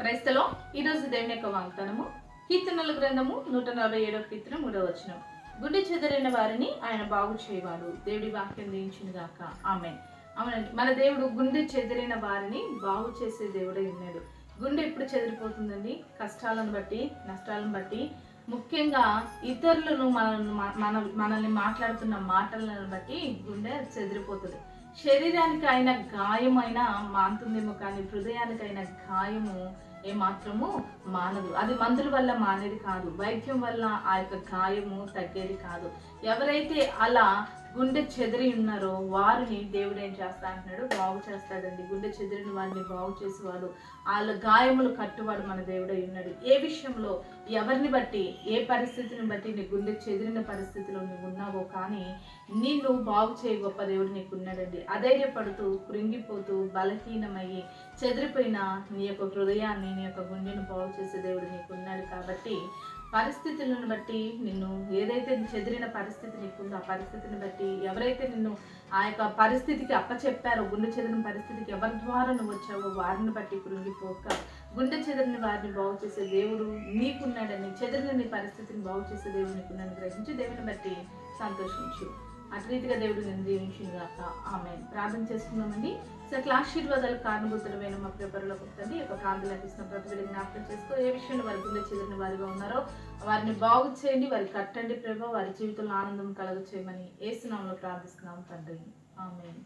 క్రైస్తలో ఈరోజు దేవుని యొక్క వాగ్దానము కీర్తనల గ్రంథము 147వ కీర్తన 3వ వచనం. గుండె చెదరైన వారిని ఆయన బాగు చేయవాడు. దేవుడి వాక్యం దీవించును గాక. ఆమేన్. అవునండి, మన దేవుడు గుండె చెదిరిన వారిని బాగు చేసే దేవుడై ఉన్నాడు. గుండె ఎప్పుడు చెదిరిపోతుందండి? కష్టాలను బట్టి, నష్టాలను బట్టి, ముఖ్యంగా ఇతరులను మనల్ని మాట్లాడుతున్న మాటలను బట్టి గుండె చెదిరిపోతుంది. శరీరానికి అయిన గాయమైనా మానుతుందేమో కానీ హృదయానికైన గాయము ఏమాత్రము మానదు. అది మందుల వల్ల మానేది కాదు, వైద్యం వల్ల ఆ యొక్క గాయము తగ్గేది కాదు. ఎవరైతే అలా గుండె చెదిరి ఉన్నారో వారిని దేవుడు ఏం చేస్తా అంటున్నాడు? బాగు చేస్తాడండి. గుండె చెదిరిన వారిని బాగు చేసేవాడు, వాళ్ళ గాయములు కట్టువాడు మన దేవుడై ఉన్నాడు. ఏ విషయంలో, ఎవరిని బట్టి, ఏ పరిస్థితిని బట్టి నీ గుండె చెదిరిన పరిస్థితిలో నువ్వు ఉన్నావో కానీ నిన్ను బాగు చేయ గొప్ప దేవుడు నీకు ఉన్నాడండి. అధైర్యపడుతూ, కృంగిపోతూ, బలహీనమయ్యి చెదిరిపోయిన నీ యొక్క హృదయాన్ని, నీ యొక్క గుండెను బాగు చేసే దేవుడు నీకు ఉన్నాడు. కాబట్టి పరిస్థితులను బట్టి, నిన్ను ఏదైతే చెదిరిన పరిస్థితి నీకుందో ఆ పరిస్థితిని బట్టి, ఎవరైతే నిన్ను ఆ యొక్క పరిస్థితికి అప్పచెప్పారో, గుండె చెదిరిన పరిస్థితికి ఎవరి ద్వారా నువ్వు వచ్చావో వారిని బట్టి కృంగిపోక, గుండె చెదిరిన వారిని బాగు చేసే దేవుడు నీకున్నాడని, చెదిరిన నీ పరిస్థితిని బాగు చేసే దేవుడు నీకున్నాడని గ్రహించి దేవుని బట్టి సంతోషించు. అటు రీతిగా దేవుడు నేను దీవించింది గాక. ఆమేన్. ప్రార్థన చేసుకుందామండి. సకల ఆశీర్వాదాలు కారణభూతులమైన మా ప్రిపరలో పుట్టండి. యొక్క ప్రార్థన లభిస్తున్న ప్రతి బిడ్డ జ్ఞాపకం చేసుకో. ఏ విషయంలో వారి గుండె చెదిరిన వారిగా ఉన్నారో వారిని బాగు చేయండి, వారి కట్టండి ప్రభావ, వారి జీవితంలో ఆనందం కలుగ చేయమని యేసు నామములో ప్రార్థిస్తున్నాం తండ్రి. ఆమేన్.